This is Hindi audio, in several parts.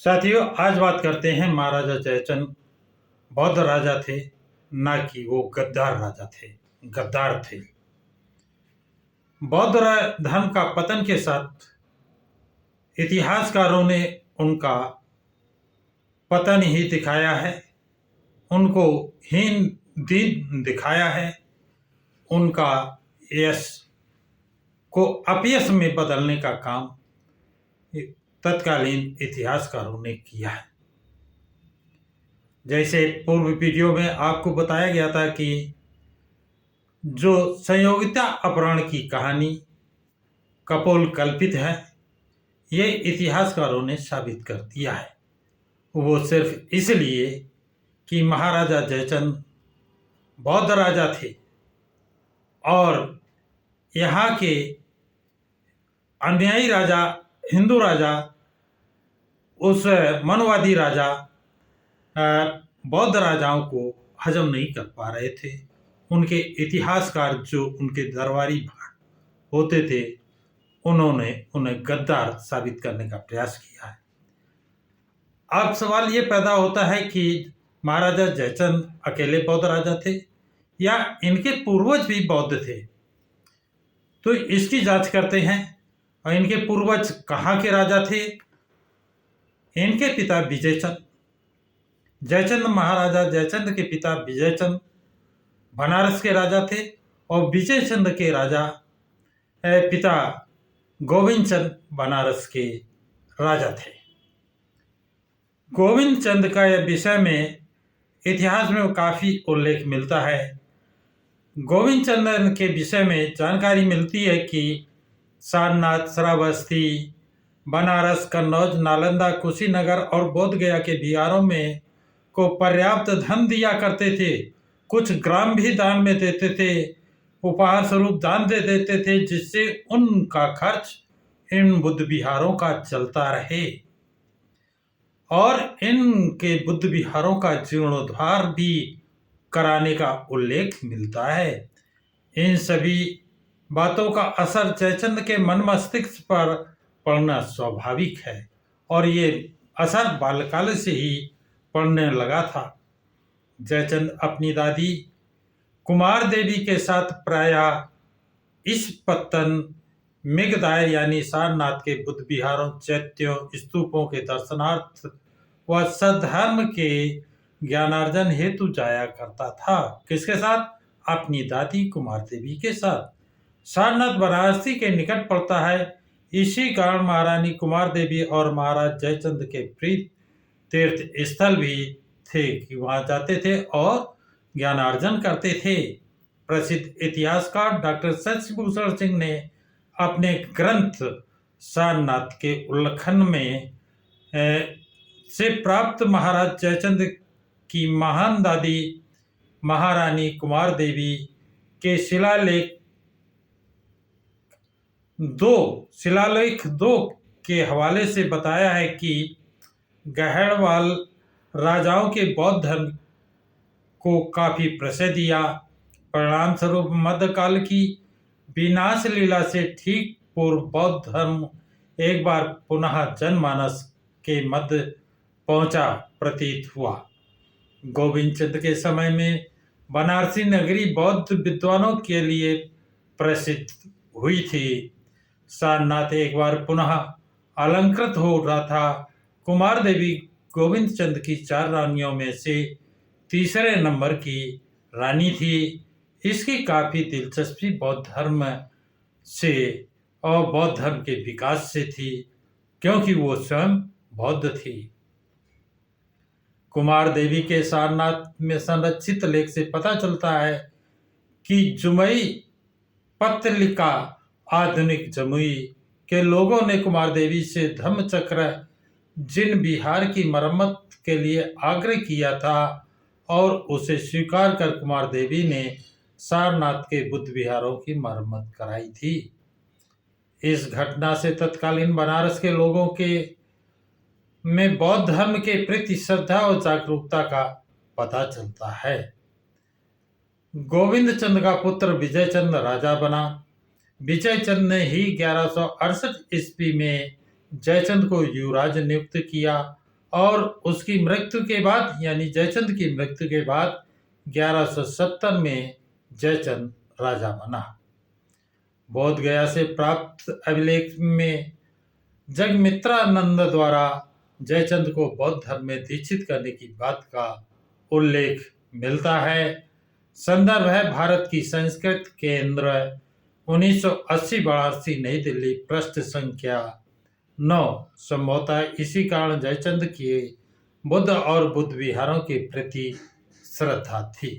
साथियों, आज बात करते हैं महाराजा जयचंद बौद्ध राजा थे, ना कि वो गद्दार राजा थे, गद्दार थे। बौद्ध धर्म का पतन के साथ इतिहासकारों ने उनका पतन ही दिखाया है, उनको हीन दिन दिखाया है, उनका यश को अपयश में बदलने का काम तत्कालीन इतिहासकारों ने किया है। जैसे पूर्व वीडियो में आपको बताया गया था कि जो संयोगिता अपहरण की कहानी कपोल कल्पित है, ये इतिहासकारों ने साबित कर दिया है। वो सिर्फ इसलिए कि महाराजा जयचंद बौद्ध राजा थे और यहाँ के अन्यायी राजा, हिंदू राजा, उस मनवादी राजा बौद्ध राजाओं को हजम नहीं कर पा रहे थे। उनके इतिहासकार जो उनके दरबारी होते थे, उन्होंने उन्हें गद्दार साबित करने का प्रयास किया है। अब सवाल ये पैदा होता है कि महाराजा जयचंद अकेले बौद्ध राजा थे या इनके पूर्वज भी बौद्ध थे। तो इसकी जांच करते हैं। और इनके पूर्वज कहाँ के राजा थे? इनके पिता विजयचंद, जयचंद महाराजा जयचंद के पिता विजयचंद बनारस के राजा थे और विजयचंद के राजा पिता गोविंद चंद बनारस के राजा थे। गोविंद चंद का यह विषय में इतिहास में काफ़ी उल्लेख मिलता है। गोविंद चंद के विषय में जानकारी मिलती है कि सारनाथ, श्रावस्ती, बनारस, कन्नौज, नालंदा, कुशीनगर और बोध गया के बिहारों में को पर्याप्त धन दिया करते थे। कुछ ग्राम भी दान में देते थे, उपहार स्वरूप दान दे देते थे, जिससे उनका खर्च इन बुद्ध विहारों का चलता रहे और इनके बुद्ध विहारों का जीर्णोद्धार भी कराने का उल्लेख मिलता है। इन सभी बातों का असर जयचंद के मन मस्तिष्क पर पड़ना स्वाभाविक है और ये असर बाल्यकाल से ही पड़ने लगा था। जयचंद अपनी दादी कुमार देवी के साथ प्रायः इस पत्तन मेघदाय यानी सारनाथ के बुद्ध विहारों, चैत्यों, स्तूपों के दर्शनार्थ व सद्धर्म के ज्ञानार्जन हेतु जाया करता था। किसके साथ? अपनी दादी कुमार देवी के साथ। सारनाथ वाराणसी के निकट पड़ता है, इसी कारण महारानी कुमार देवी और महाराज जयचंद के प्रीत तीर्थ स्थल भी थे कि वहां जाते थे और ज्ञानार्जन करते थे। प्रसिद्ध इतिहासकार डॉक्टर शशिभूषण सिंह ने अपने ग्रंथ सारनाथ के उल्लेखन में से प्राप्त महाराज जयचंद की महान दादी महारानी कुमार देवी के शिलालेख दो के हवाले से बताया है कि गहड़वाल राजाओं के बौद्ध धर्म को काफी प्रसिद्ध दिया। परिणाम स्वरूप मध्यकाल की विनाश लीला से ठीक पूर्व बौद्ध धर्म एक बार पुनः जनमानस के मध्य पहुंचा प्रतीत हुआ। गोविंद चंद के समय में बनारसी नगरी बौद्ध विद्वानों के लिए प्रसिद्ध हुई थी। सारनाथ एक बार पुनः अलंकृत हो रहा था। कुमार देवी गोविंद चंद की 4 रानियों में से तीसरे नंबर की रानी थी। इसकी काफी दिलचस्पी बौद्ध धर्म से और बौद्ध धर्म के विकास से थी, क्योंकि वो स्वयं बौद्ध थी। कुमार देवी के सारनाथ में संरक्षित लेख से पता चलता है कि जुमई पत्तलिका आधुनिक जमुई के लोगों ने कुमार देवी से धम्मचक्र जिन विहार की मरम्मत के लिए आग्रह किया था और उसे स्वीकार कर कुमार देवी ने सारनाथ के बुद्ध विहारों की मरम्मत कराई थी। इस घटना से तत्कालीन बनारस के लोगों के में बौद्ध धर्म के प्रति श्रद्धा और जागरूकता का पता चलता है। गोविंद चंद का पुत्र विजयचंद राजा बना। विजयचंद ने ही 1168 ईस्वी में जयचंद को युवराज नियुक्त किया और उसकी मृत्यु के बाद यानी जयचंद की मृत्यु के बाद 1170 में जयचंद राजा बना। बोध गया से प्राप्त अभिलेख में जगमित्रानंद द्वारा जयचंद को बौद्ध धर्म में दीक्षित करने की बात का उल्लेख मिलता है। संदर्भ है भारत की संस्कृत केंद्र 1980 वाराणसी नई दिल्ली, पृष्ठ संख्या 9। संभवतः इसी कारण जयचंद की बुद्ध और बुद्ध विहारों के प्रति श्रद्धा थी।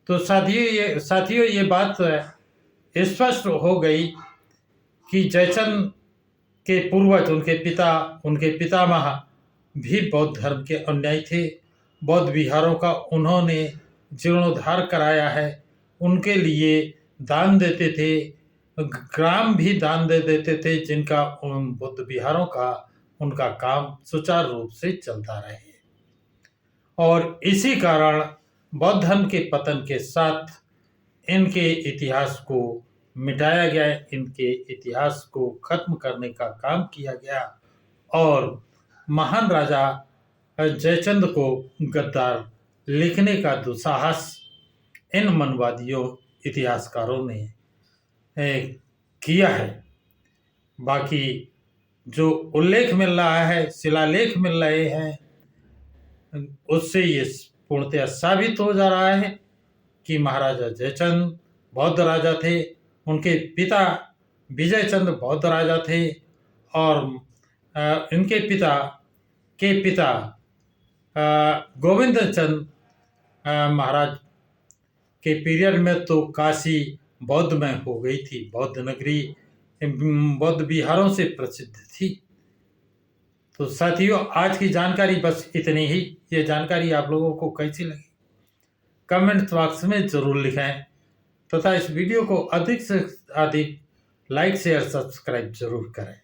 तो साथियों ये बात स्पष्ट हो गई कि जयचंद के पूर्वज उनके पितामह भी बौद्ध धर्म के अनुयायी थे। बौद्ध विहारों का उन्होंने जीर्णोद्धार कराया है, उनके लिए दान देते थे, ग्राम भी दान दे देते थे, जिनका उन बुद्ध विहारों का उनका काम सुचारू रूप से चलता रहे। और इसी कारण बौद्ध धर्म के पतन के साथ इनके इतिहास को मिटाया गया, इनके इतिहास को खत्म करने का काम किया गया और महान राजा जयचंद को गद्दार लिखने का दुस्साहस इन मनवादियों इतिहासकारों ने किया है। बाकी जो उल्लेख मिल रहा है, शिलालेख मिल रहे हैं, उससे ये पूर्णतः साबित हो जा रहा है कि महाराजा जयचंद बौद्ध राजा थे, उनके पिता विजयचंद बौद्ध राजा थे और इनके पिता के पिता गोविंद चंद महाराज के पीरियड में तो काशी बौद्धमय हो गई थी, बौद्ध नगरी बौद्ध विहारों से प्रसिद्ध थी। तो साथियों आज की जानकारी बस इतनी ही। ये जानकारी आप लोगों को कैसी लगी कमेंट बॉक्स में जरूर लिखें तथा इस वीडियो को अधिक से अधिक लाइक शेयर सब्सक्राइब जरूर करें।